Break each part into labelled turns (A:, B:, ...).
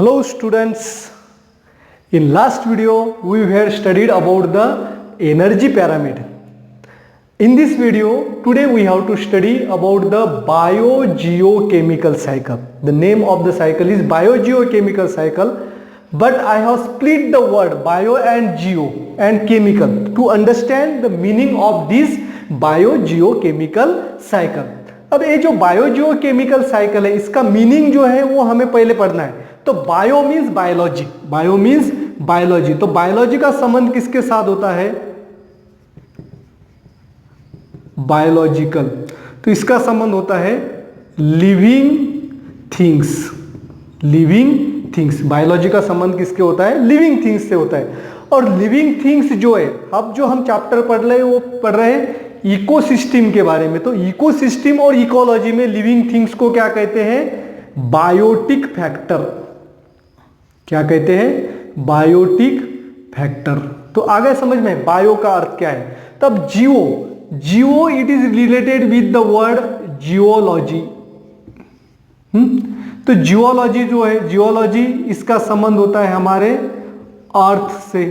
A: Hello students, in last video we have studied about the energy pyramid. In this video today we have to study about the biogeochemical cycle. The name of the cycle is biogeochemical cycle, but I have split the word bio and geo and chemical to understand the meaning of this biogeochemical cycle. अब ये जो biogeochemical cycle है इसका meaning जो है वो हमें पहले पढ़ना है. तो bio means biology, bio means biology. तो बायोलॉजी का संबंध किसके साथ होता है? बायोलॉजिकल. तो इसका संबंध होता है living things. Living things. Biology का संबंध किसके होता है? लिविंग थिंग्स से होता है. और लिविंग थिंग्स जो है, अब जो हम चैप्टर पढ़ रहे हैं वो पढ़ रहे हैं इकोसिस्टम के बारे में. तो इकोसिस्टम और इकोलॉजी में लिविंग थिंग्स को क्या कहते हैं? Biotic factor. क्या कहते हैं? Biotic factor. तो आगे समझ में बायो का अर्थ क्या है. तब geo, geo it is related with the word geology. तो जियोलॉजी जो है, जियोलॉजी इसका संबंध होता है हमारे अर्थ से.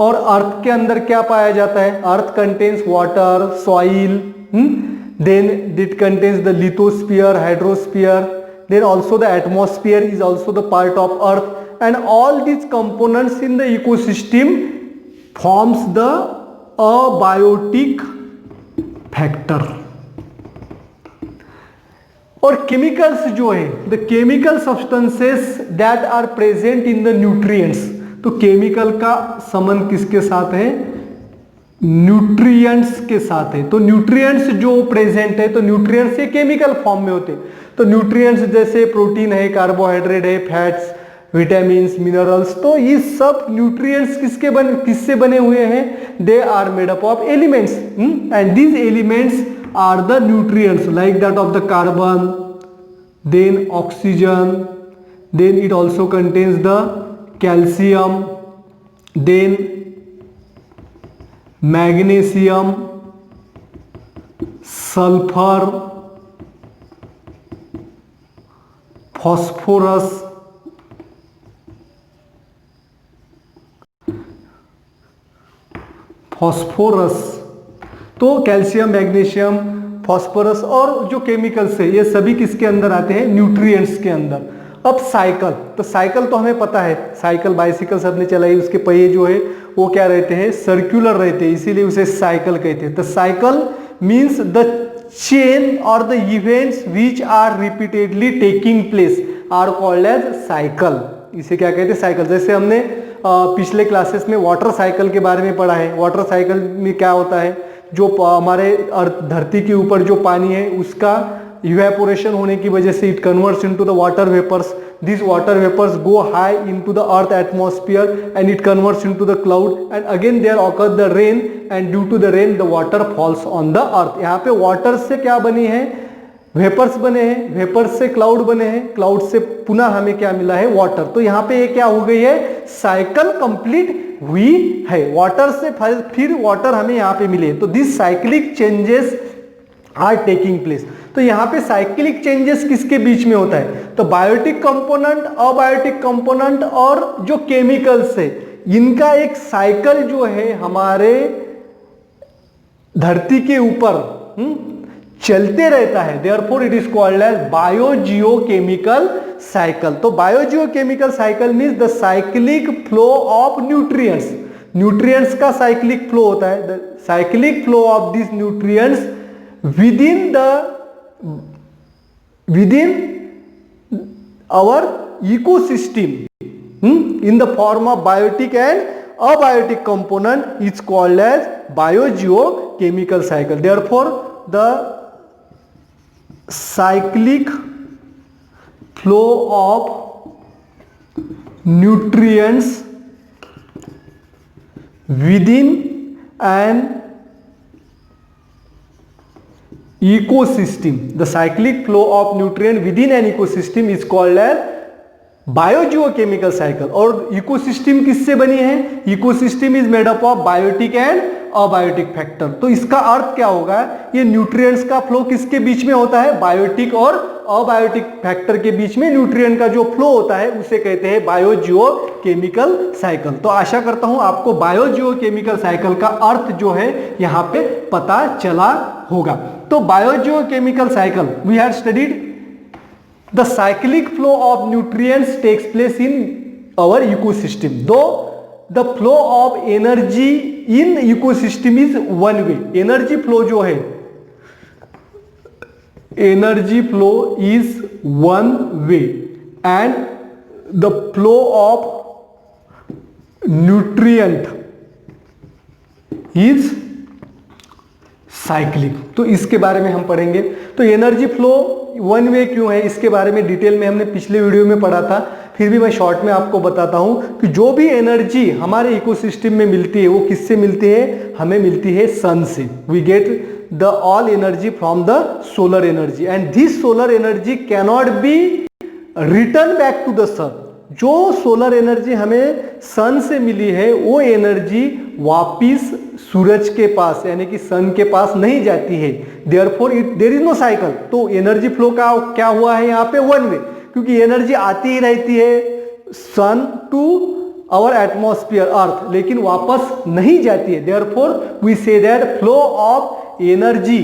A: और अर्थ के अंदर क्या पाया जाता है? Earth contains water, soil, then it contains the lithosphere, hydrosphere, then also the atmosphere is also the part of earth, and all these components in the ecosystem forms the abiotic factor. और chemicals जो है, the chemical substances that are present in the nutrients. तो chemical का संबंध किसके साथ है? Nutrients के साथ है. तो न्यूट्रिएंट्स जो प्रेजेंट है, तो न्यूट्रिएंट्स ये केमिकल फॉर्म में होते हैं. तो न्यूट्रिएंट्स जैसे प्रोटीन है, कार्बोहाइड्रेट है, फैट्स, विटामिन्स, मिनरल्स, तो ये सब न्यूट्रिएंट्स किससे बने हुए हैं? They are made up of elements, and these elements are the nutrients like that of the carbon, then oxygen, then it also contains the calcium, then magnesium, sulphur, phosphorus, तो calcium, magnesium, phosphorus और जो chemicals है ये सभी किसके अंदर आते हैं? न्यूट्रिएंट्स के अंदर. अब साइकिल, तो साइकिल तो हमें पता है, साइकिल बाइसिकल सबने चलाई, उसके पहिए जो है वो क्या रहते हैं? सर्कुलर रहते हैं, इसीलिए उसे साइकिल कहते हैं. The cycle means the chain और the events which are repeatedly taking place are called as cycle. इसे क्या कहते हैं? साइकिल. जैसे हमने पिछले क्लासेस में वाटर साइकिल के बारे में पढ़ा है. वाटर साइकिल में क्या होता है? जो हमारे धरती के ऊपर जो पानी है उसका इवेपोरेशन होने की वजह से it converts into the water vapours. These water vapors go high into the earth atmosphere and it converts into the cloud, and again there occurs the rain, and due to the rain the water falls on the earth. यहाँ पे water से क्या बनी है? Vapours बने हैं, vapours से cloud बने हैं, क्लाउड से पुनः हमें क्या मिला है? वाटर. तो यहाँ पे ये क्या हो गई है? साइकिल कंप्लीट हुई है. वाटर से फिर वाटर हमें यहाँ पे मिले. तो this cyclic changes are taking place. तो यहाँ पे साइक्लिक चेंजेस किसके बीच में होता है? तो बायोटिक कंपोनेंट, अबायोटिक कंपोनेंट और जो केमिकल्स है इनका एक साइकिल जो है हमारे धरती के ऊपर चलते रहता है. Therefore it is called as biogeochemical cycle. तो biogeochemical cycle means the cyclic flow of nutrients. Nutrients का साइक्लिक फ्लो होता है. The cyclic flow of this nutrients within our ecosystem in the form of biotic and abiotic component is called as biogeochemical cycle. Therefore the cyclic flow of nutrients within an ecosystem, the cyclic flow of nutrient within an ecosystem is called as biogeochemical cycle. और ecosystem किससे बनी है? Ecosystem is made up of biotic and abiotic factor. तो इसका अर्थ क्या होगा, ये nutrients का फ्लो किसके बीच में होता है, बायोटिक और अबायोटिक फैक्टर के बीच में न्यूट्रिएंट का जो फ्लो होता है उसे कहते हैं बायोजियोकेमिकल साइकिल। तो आशा करता हूं आपको बायोजियोकेमिकल साइकिल का अर्थ जो है यहां पे पता चला होगा। तो biogeochemical cycle we have studied the cyclic flow of nutrients takes place in our ecosystem, though the flow of energy in ecosystem is one way. Energy flow जो है, energy flow is one way and the flow of nutrient is cyclic. तो इसके बारे में हम पढ़ेंगे। तो energy flow one way क्यों है, इसके बारे में डिटेल में हमने पिछले वीडियो में पढ़ा था, फिर भी मैं शॉर्ट में आपको बताता हूं कि जो भी एनर्जी हमारे इकोसिस्टम में मिलती है वो किससे मिलती है, हमें मिलती है सन से। We get the all energy from the solar energy and this solar energy cannot be return back to the sun. जो सोलर एनर्जी हमें सन से मिली है वो एनर्जी वापिस सूरज के पास यानी कि सन के पास नहीं जाती है, therefore there is no cycle. तो एनर्जी फ्लो का क्या हुआ है यहाँ पे, वन वे, क्योंकि एनर्जी आती ही रहती है sun to our atmosphere earth, लेकिन वापस नहीं जाती है। Therefore we say that flow of energy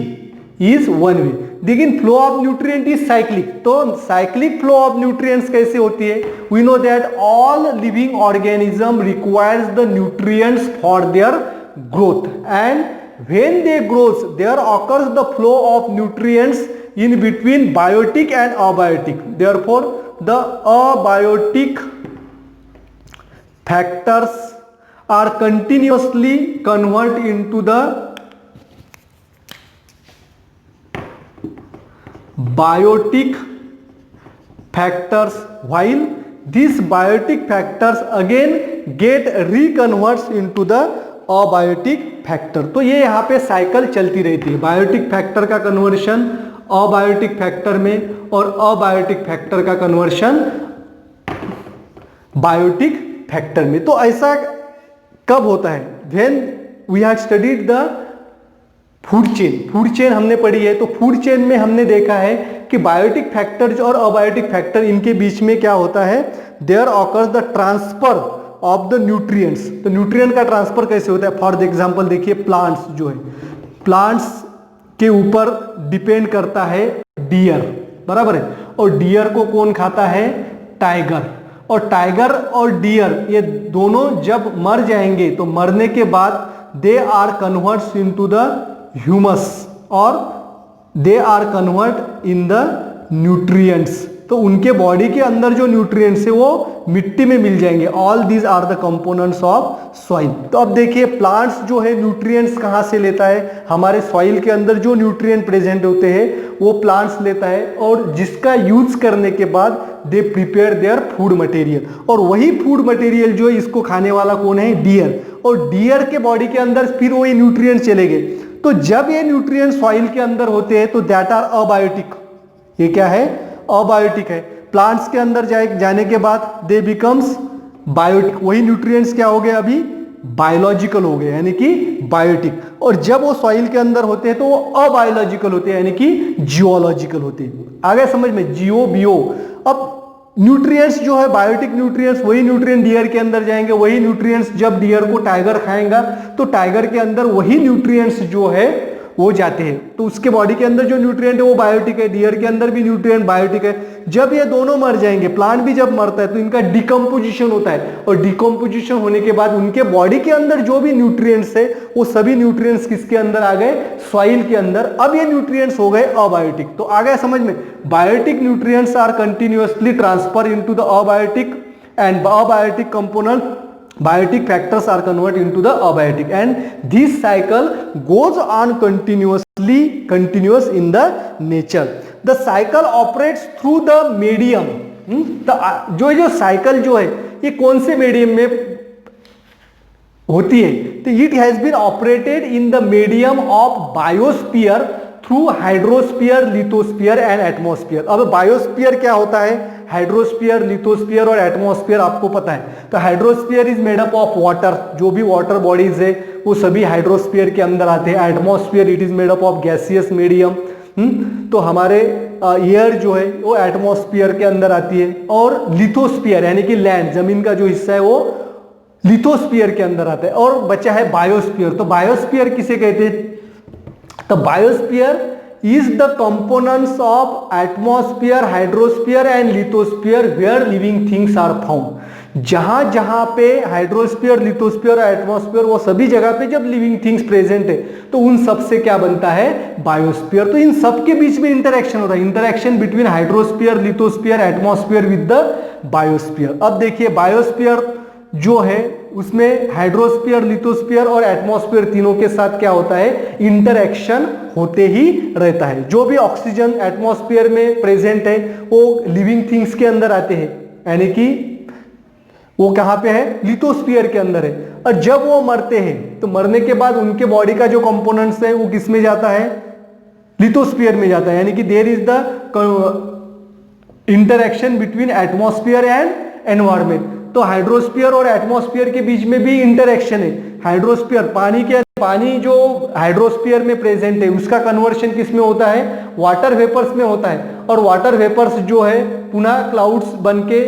A: is one way. लेकिन flow of nutrient is cyclic. तो साइक्लिक फ्लो ऑफ न्यूट्रिएंट्स कैसे होती है, we know that all living organism requires the nutrients for their growth and when they grows there occurs the flow of nutrients in between biotic and abiotic. Therefore the abiotic factors are continuously converted into the biotic factors, while these biotic factors again get reconverts into the abiotic factor. तो ये यहाँ पे cycle चलती रहती है, biotic factor का conversion abiotic factor में और अबायोटिक फैक्टर का कन्वर्शन बायोटिक फैक्टर में। तो ऐसा कब होता है, when we have studied the food chain. Food chain हमने पढ़ी है, तो फूड चेन में हमने देखा है कि बायोटिक फैक्टर्स और अबायोटिक फैक्टर इनके बीच में क्या होता है, there occurs the transfer of the nutrients. तो न्यूट्रिएंट का ट्रांसफर कैसे होता है, फॉर एग्जांपल देखिए प्लांट्स जो है, प्लांट्स के ऊपर डिपेंड करता है डियर, बराबर है, और डियर को कौन खाता है, टाइगर। और टाइगर और डियर ये दोनों जब मर जाएंगे तो मरने के बाद they are converts into the humus और they are convert in the nutrients. तो उनके बॉडी के अंदर जो न्यूट्रिएंट्स है वो मिट्टी में मिल जाएंगे। All these are the components of soil. तो अब देखिए प्लांट्स जो है न्यूट्रिएंट्स कहाँ से लेता है, हमारे सॉइल के अंदर जो न्यूट्रिएंट प्रेजेंट होते हैं वो प्लांट्स लेता है, और जिसका यूज करने के बाद they prepare their food material, और वही फूड मटेरियल जो है इसको खाने वाला कौन है, डियर, और डियर के बॉडी के अंदर फिर वही न्यूट्रिएंट्स चले गए। तो जब ये न्यूट्रिएंट सॉइल के अंदर होते हैं तो दैट आर अबायोटिक। ये क्या है, अबायोटिक है। प्लांट्स के अंदर जाने के बाद दे बिकम्स बायोटिक, वही न्यूट्रिएंट्स क्या हो गए अभी, बायोलॉजिकल हो गए यानी कि बायोटिक। और जब वो सॉइल के अंदर होते हैं तो वो अबायोलॉजिकल होते हैं यानी कि जियोलॉजिकल होते हैं। आगे समझ में, जियो बियो। अब न्यूट्रिएंट्स जो है बायोटिक न्यूट्रिएंट्स, वही न्यूट्रिएंट डियर के अंदर जाएंगे, वही न्यूट्रिएंट्स जब डियर को टाइगर खाएगा तो टाइगर के अंदर वही न्यूट्रिएंट्स जो है वो जाते हैं। तो उसके बॉडी के अंदर जो न्यूट्रिएंट है वो बायोटिक है, डियर के अंदर भी न्यूट्रिएंट बायोटिक है। जब ये दोनों मर जाएंगे, प्लांट भी जब मरता है तो इनका डिकम्पोजिशन होता है, और डिकम्पोजिशन होने के बाद उनके बॉडी के अंदर जो भी न्यूट्रिएंट्स है वो सभी न्यूट्रिएंट्स किसके अंदर आ गए, सॉइल के अंदर। अब ये न्यूट्रिएंट्स हो गए अबायोटिक। तो आ गया समझ में, biotic nutrients are continuously transfer into the abiotic and abiotic component biotic factors are converted into the abiotic, and this cycle goes on continuous in the nature. The cycle operates through the medium. जो cycle जो है ये कौन से medium में होती है, तो it has been operated in the medium of biosphere through hydrosphere, lithosphere and atmosphere. अब बायोस्फीयर क्या होता है, हाइड्रोस्फीयर, लिथोस्फीयर और एटमॉस्फेयर आपको पता है। तो hydrosphere is made up of water, जो भी वाटर बॉडीज है वो सभी हाइड्रोस्फीयर के अंदर आते हैं। Atmosphere it is made up of gaseous medium. तो हमारे एयर जो है वो एटमॉस्फेयर के अंदर आती है, और लिथोस्फीयर यानी कि लैंड जमीन का जो हिस्सा है वो लिथोस्फीयर के अंदर आता है। और बचा है बायोस्फीयर। तो बायोस्फीयर किसे कहते हैं? तो biosphere is the components of atmosphere, hydrosphere and lithosphere where living things are found। जहां जहां पे हाइड्रोस्फीयर, लिथोस्फीयर और एटमॉस्फेयर, वो सभी जगह पे जब लिविंग थिंग्स प्रेजेंट है तो उन सब से क्या बनता है? बायोस्फीयर। तो इन सब के बीच में इंटरेक्शन होता है, interaction between hydrosphere, lithosphere, atmosphere with the biosphere. अब देखिए बायोस्फीयर जो है उसमें हाइड्रोस्फीयर, लिथोस्फीयर और एटमॉस्फेयर तीनों के साथ क्या होता है? इंटरैक्शन होते ही रहता है। जो भी ऑक्सीजन एटमॉस्फेयर में प्रेजेंट है वो लिविंग थिंग्स के अंदर आते हैं, यानी कि वो कहां पे है? लिथोस्फीयर के अंदर है। और जब वो मरते हैं तो मरने के बाद उनके बॉडी का जो कंपोनेंट्स है वो किस में जाता है? लिथोस्फीयर में जाता है। यानी कि there is the interaction between atmosphere and environment. तो हाइड्रोस्फीयर और एटमॉस्फेयर के बीच में भी इंटरैक्शन है। हाइड्रोस्फीयर पानी जो हाइड्रोस्फीयर में प्रेजेंट है उसका कन्वर्शन किस में होता है? वाटर वेपर्स में होता है। और वाटर वेपर्स जो है पुनः क्लाउड्स बनके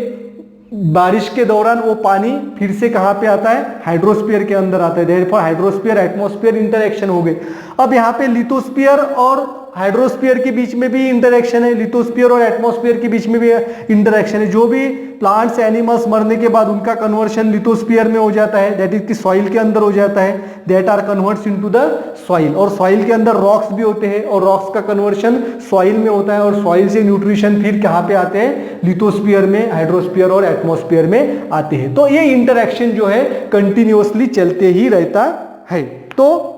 A: बारिश के दौरान वो पानी फिर से कहां पे आता है? हाइड्रोस्फीयर के अंदर आता है। देयरफॉर हाइड्रोस्फीयर एटमॉस्फेयर इंटरैक्शन हो गई। अब यहाँ पे लिथोस्फीयर और हाइड्रोस्फीयर के बीच में भी इंटरैक्शन है, लिथोस्फीयर और एटमॉस्फेयर के बीच में भी इंटरैक्शन है। जो भी प्लांट्स एनिमल्स मरने के बाद उनका कन्वर्शन लिथोस्फीयर में हो जाता है, दैट इज कि सॉइल के अंदर हो जाता है, that are converts into the soil. और सॉइल के अंदर रॉक्स भी होते हैं और रॉक्स का कन्वर्शन सॉइल में होता है, और सॉइल से न्यूट्रिशन फिर कहाँ पे आते हैं? लिथोस्फीयर में, हाइड्रोस्फीयर और एटमॉस्फेयर में आते हैं। तो ये इंटरैक्शन जो है कंटिन्यूअसली चलते ही रहता है। तो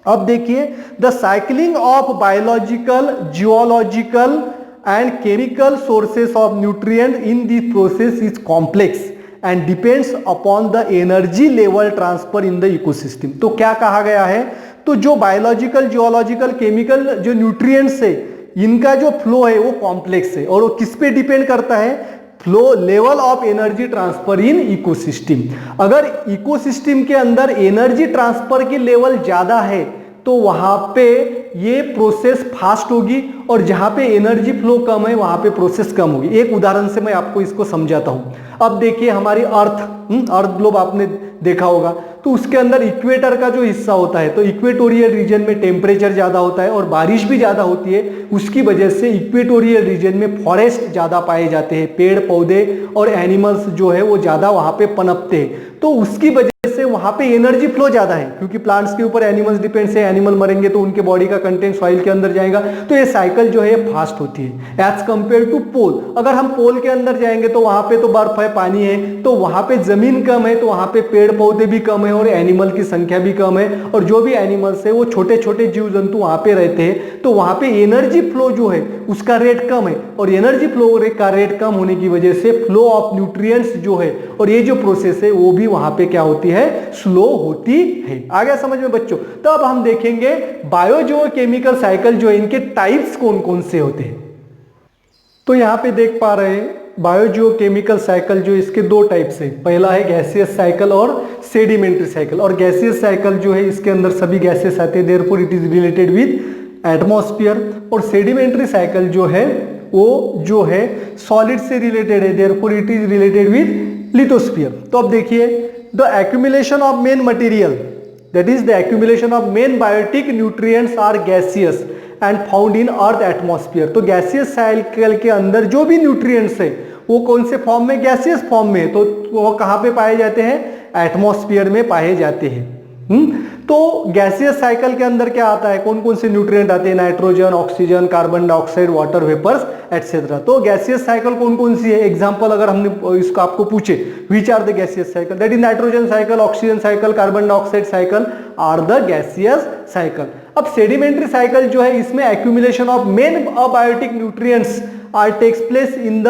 A: अब देखिए the cycling of biological, geological and chemical sources of nutrient in this process is complex and depends upon the energy level transfer in the ecosystem. तो क्या कहा गया है? तो जो बायोलॉजिकल, जियोलॉजिकल, केमिकल जो न्यूट्रिएंट्स है इनका जो फ्लो है वो कॉम्प्लेक्स है, और वो किस पे डिपेंड करता है? Flow level of energy transfer in ecosystem. अगर इकोसिस्टम के अंदर एनर्जी ट्रांसफर की लेवल ज्यादा है तो वहां पे ये प्रोसेस फास्ट होगी, और जहां पे एनर्जी फ्लो कम है वहां पे प्रोसेस कम होगी। एक उदाहरण से मैं आपको इसको समझाता हूं। अब देखिए हमारी अर्थ ग्लोब आपने देखा होगा, तो उसके अंदर इक्वेटर का जो हिस्सा होता है, तो इक्वेटोरियल रीजन में टेम्परेचर ज्यादा होता है और बारिश भी ज्यादा होती है। उसकी वजह से इक्वेटोरियल रीजन में फॉरेस्ट ज्यादा पाए जाते हैं, पेड़ पौधे और एनिमल्स जो है वो ज्यादा वहां पे पनपते हैं। तो उसकी वजह से वहां पे एनर्जी फ्लो ज्यादा है, क्योंकि प्लांट्स के ऊपर एनिमल्स डिपेंड है। एनिमल मरेंगे तो उनके बॉडी का कंटेंट सॉइल के अंदर जाएगा, तो ये साइकिल जो है ये फास्ट होती है एज कंपेयर टू पोल। अगर हम पोल के अंदर जाएंगे तो वहां पे तो बर्फ है, पानी है, तो वहां पे जमीन कम है, तो वहां पे पेड़ पौधे भी कम है और एनिमल की संख्या भी कम है, और जो भी एनिमल्स है वो छोटे छोटे जीव जंतु वहां पे रहते हैं। तो वहां पे एनर्जी फ्लो जो है उसका रेट कम है, और एनर्जी फ्लो का रेट कम होने की वजह से फ्लो ऑफ न्यूट्रिएंट्स जो है और ये जो प्रोसेस है वो भी वहां पे क्या होती है? स्लो होती है। आ गया समझ में बच्चों? तो अब हम देखेंगे बायो जो केमिकल साइकिल जो है इनके टाइप्स कौन कौन से होते हैं। तो यहां पे देख पा रहे हैं बायो जो केमिकल साइकिल जो इसके दो टाइप्स है। पहला है गैसियस साइकिल और सेडिमेंट्री साइकिल। और गैसियस साइकिल जो है इसके अंदर सभी गैसेस आते हैं, therefore it is related with atmosphere. और सेडिमेंट्री साइकिल जो है वो जो है सॉलिड से रिलेटेड है, therefore it is related with lithosphere. तो अब देखिए the accumulation of main material, that is the accumulation of main biotic nutrients are gaseous and found in earth atmosphere। तो गैसियस साइकिल के अंदर जो भी न्यूट्रिएंट्स है वो कौन से फॉर्म में? गैसियस फॉर्म में। तो वो कहां पे पाए जाते हैं? एटमॉस्फेयर में पाए जाते हैं। तो गैसियस साइकिल के अंदर क्या आता है? कौन कौन से न्यूट्रिएंट आते हैं? Nitrogen, oxygen, carbon dioxide, water vapours etcetera. तो गैसियस साइकिल कौन कौन सी है? एग्जांपल अगर हमने इसको आपको पूछे which are the gaseous cycle, that is nitrogen cycle, oxygen cycle, carbon dioxide cycle are the gaseous cycle. अब सेडिमेंट्री साइकिल जो है इसमें accumulation of main abiotic nutrients are takes place in the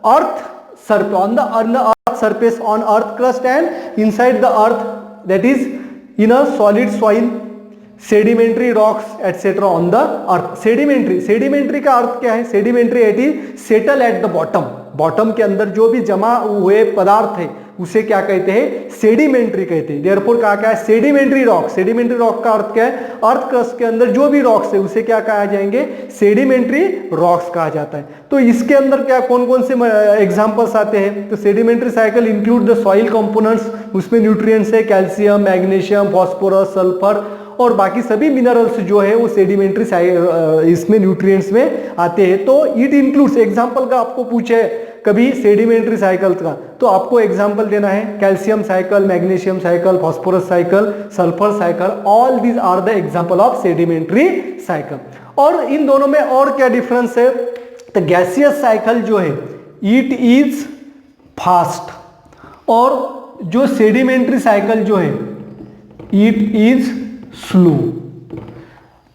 A: earth surface, on the earth surface, on earth crust and inside the earth, that is in a solid soil, sedimentary rocks etc. on the earth। Sedimentary का अर्थ क्या है? Sedimentary it is settle at the bottom. Bottom के अंदर जो भी जमा हुए पदार्थ है उसे क्या कहते हैं, सेडिमेंट्री कहते हैं। देयरफॉर कहा क्या है, सेडिमेंट्री रॉक। सेडिमेंट्री रॉक का अर्थ क्या है, अर्थ क्रस्ट के अंदर जो भी रॉक्स है उसे क्या कहा जाएंगे, सेडिमेंट्री रॉक्स कहा जाता है। तो इसके अंदर क्या कौन कौन से एग्जांपल्स आते हैं, तो sedimentary cycle include the soil components, उसमें न्यूट्रिएंट्स है कैल्शियम, मैग्नीशियम, फास्फोरस, सल्फर और बाकी सभी मिनरल्स जो है वो सेडिमेंट्री इसमें न्यूट्रिएंट्स में आते हैं। तो इट इंक्लूड्स, एग्जांपल का आपको पूछे कभी सेडिमेंट्री साइकिल का, तो आपको एग्जांपल देना है calcium cycle, magnesium cycle, phosphorus cycle, sulphur cycle, all these are the example of sedimentary cycle. और इन दोनों में और क्या डिफरेंस है, तो गैसियस साइकिल जो है इट इज फास्ट, और जो सेडिमेंट्री साइकिल जो है इट इज स्लो।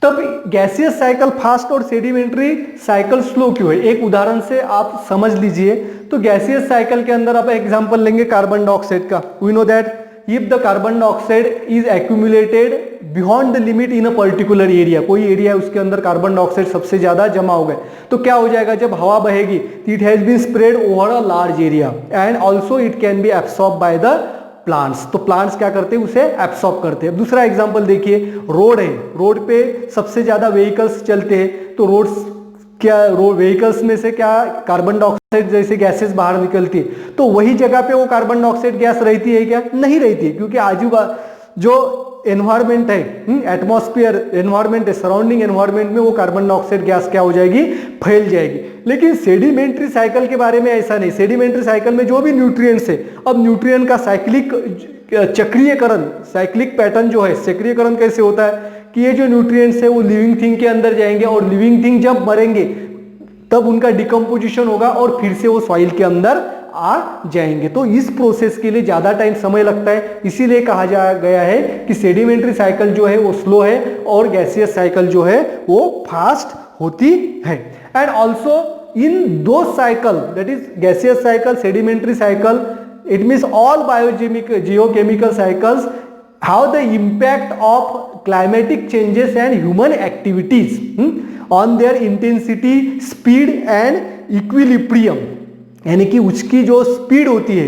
A: तब गैसियस साइकिल फास्ट और सेडिमेंट्री साइकिल स्लो क्यों है, एक उदाहरण से आप समझ लीजिए। तो गैसियस साइकिल के अंदर आप एग्जांपल लेंगे कार्बन डाइऑक्साइड का। We know that if the carbon dioxide is accumulated beyond the limit in a particular area, कोई एरिया उसके अंदर कार्बन डाइऑक्साइड सबसे ज्यादा जमा हो गए, तो क्या हो जाएगा, जब हवा बहेगी it has been spread over a large area and also it can be absorb by the plants. तो प्लांट्स क्या करते हैं, उसे एब्सॉर्ब करते हैं। दूसरा एग्जांपल देखिए, रोड है, रोड पे सबसे ज्यादा व्हीकल्स चलते हैं, तो रोड्स क्या, रोड व्हीकल्स में से क्या कार्बन डाइऑक्साइड जैसे गैसेस बाहर निकलती है, तो वही जगह पे वो कार्बन डाइऑक्साइड गैस रहती है क्या, नहीं रहती है, क्योंकि आजू जो एनवायरमेंट है, एटमॉस्फेयर एनवायरमेंट है, सराउंडिंग एनवायरमेंट में वो कार्बन डाइऑक्साइड गैस क्या हो जाएगी, फैल जाएगी। लेकिन सेडिमेंट्री साइकिल के बारे में ऐसा नहीं। सेडिमेंट्री साइकिल में जो भी न्यूट्रिएंट्स है, अब न्यूट्रिएंट का साइक्लिक चक्रीयकरण, साइक्लिक पैटर्न जो है, चक्रीयकरण कैसे होता है कि ये जो न्यूट्रिएंट्स है वो लिविंग थिंग के अंदर जाएंगे, और लिविंग थिंग जब मरेंगे तब उनका डिकम्पोजिशन होगा और फिर से वो सॉइल के अंदर आ जाएंगे। तो इस प्रोसेस के लिए ज्यादा टाइम समय लगता है, इसीलिए कहा गया है कि सेडिमेंट्री साइकिल जो है वो स्लो है और गैसियस साइकिल जो है वो फास्ट होती है। एंड ऑल्सो इन दो cycle, that is gaseous cycle, sedimentary cycle, it means all geochemical cycles how the impact of climatic changes and human activities on their intensity, speed and equilibrium, यानी कि उसकी जो speed होती है,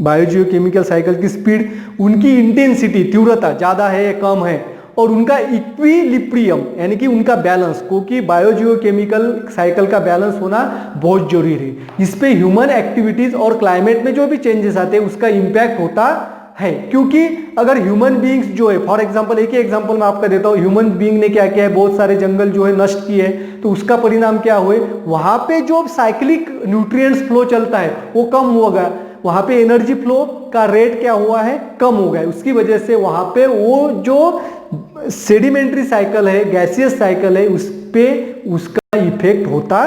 A: biogeochemical cycle की speed, उनकी intensity, तीव्रता ज्यादा है या कम है, और उनका इक्विलिब्रियम यानी कि उनका बैलेंस, क्योंकि बायोजियोकेमिकल साइकिल का बैलेंस होना बहुत जरूरी है। इस पे ह्यूमन एक्टिविटीज और क्लाइमेट में जो भी चेंजेस आते हैं उसका इंपैक्ट होता है। क्योंकि अगर ह्यूमन बीइंग्स जो है, फॉर एग्जांपल एक ही एग्जांपल मैं आपका देता हूँ, ह्यूमन बीइंग ने क्या किया है, बहुत सारे जंगल जो है नष्ट किए, तो उसका परिणाम क्या हुए, वहां पे जो साइक्लिक न्यूट्रिएंट्स फ्लो चलता है वो कम होगा, वहां पे एनर्जी फ्लो का रेट क्या हुआ है, कम हो गया। उसकी वजह से वहां पे वो जो सेडिमेंट्री साइकिल है, गैसियस साइकिल है, उस पे उसका इफेक्ट होता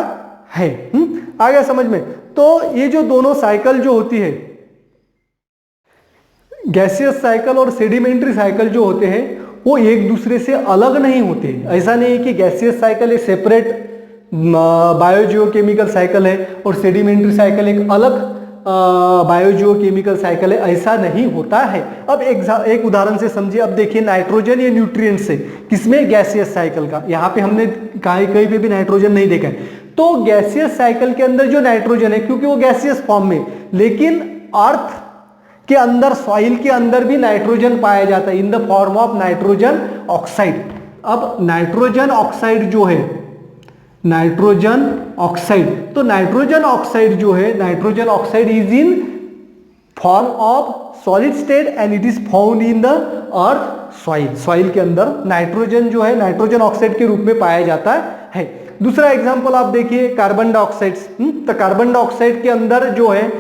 A: है। आ गया समझ में। तो ये जो दोनों साइकिल जो होती है, गैसियस साइकिल और सेडिमेंट्री साइकिल जो होते हैं वो एक दूसरे से अलग नहीं होते। ऐसा नहीं है कि गैसियस साइकिल एक सेपरेट बायोजियोकेमिकल साइकिल है और सेडिमेंट्री साइकिल एक अलग बायोजियोकेमिकल साइकिल है, ऐसा नहीं होता है। अब एक उदाहरण से समझिए। अब देखिए नाइट्रोजन या न्यूट्रिएंट्स है किसमें, गैसियस साइकिल का। यहाँ पे हमने कहीं पे भी नाइट्रोजन नहीं देखा है। तो गैसियस साइकिल के अंदर जो नाइट्रोजन है, क्योंकि वो गैसियस फॉर्म में, लेकिन अर्थ के अंदर, सॉइल के अंदर भी नाइट्रोजन पाया जाता है in the form of nitrogen oxide. अब नाइट्रोजन ऑक्साइड जो है, नाइट्रोजन ऑक्साइड, तो नाइट्रोजन ऑक्साइड जो है, nitrogen oxide is in form of solid state and it is found in the earth soil. Soil के अंदर नाइट्रोजन जो है नाइट्रोजन ऑक्साइड के रूप में पाया जाता है। दूसरा एग्जांपल आप देखिए कार्बन डाइऑक्साइड। तो कार्बन डाइऑक्साइड के अंदर जो है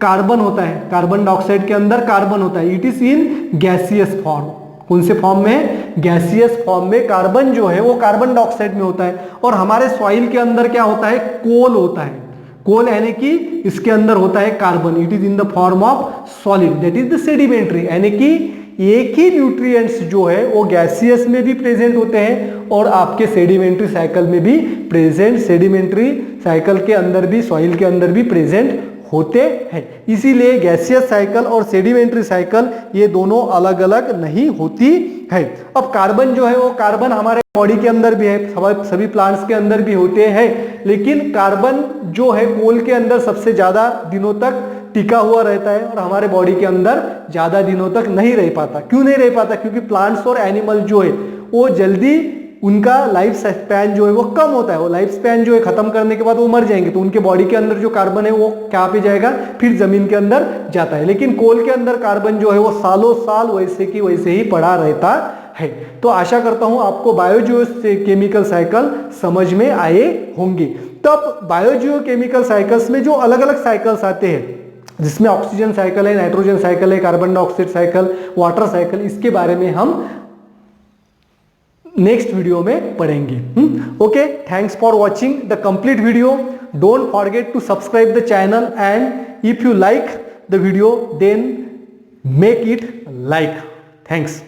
A: कार्बन होता है, कार्बन डाइऑक्साइड के अंदर कार्बन होता है, it is in gaseous form. कौन से फॉर्म में, गैसियस फॉर्म में कार्बन जो है वो कार्बन डाइऑक्साइड में होता है। और हमारे सॉइल के अंदर क्या होता है, कोल होता है। कोल यानी कि इसके अंदर होता है carbon, it is in the form of solid, that is the sedimentary. यानी कि एक ही न्यूट्रिएंट्स जो है वो गैसियस में भी प्रेजेंट होते हैं और आपके सेडिमेंट्री साइकिल में भी प्रेजेंट, सेडिमेंट्री साइकिल के अंदर भी, सॉइल के अंदर भी प्रेजेंट होते हैं। इसीलिए गैसियस साइकिल और सेडिमेंट्री साइकिल ये दोनों अलग अलग नहीं होती है। अब कार्बन जो है वो, कार्बन हमारे बॉडी के अंदर भी है, सभी प्लांट्स के अंदर भी होते हैं, लेकिन कार्बन जो है कोल के अंदर सबसे ज्यादा दिनों तक टिका हुआ रहता है और हमारे बॉडी के अंदर ज्यादा दिनों तक नहीं रह पाता। क्यों नहीं रह पाता? क्योंकि प्लांट्स और एनिमल जो है वो जल्दी उनका लाइफ स्पैन जो है वो कम होता है, वो लाइफ स्पैन जो है खत्म करने के बाद वो मर जाएंगे, तो उनके बॉडी के अंदर जो कार्बन है वो क्या पे जाएगा? फिर जमीन के अंदर जाता है। लेकिन कोल के अंदर कार्बन जो है वो सालों साल वैसे की वैसे ही पड़ा रहता है। तो आशा करता हूं आपको बायोजियो केमिकल साइकिल समझ में आए होंगे। तब बायोजियो केमिकल साइकिल्स में जो अलग अलग साइकिल्स आते हैं, जिसमें ऑक्सीजन साइकिल है, नाइट्रोजन साइकिल है, carbon dioxide cycle, water cycle, इसके बारे में हम नेक्स्ट वीडियो में पढ़ेंगे। Okay, thanks for watching the complete video. Don't forget to subscribe the channel and if you like the video then make it like. Thanks.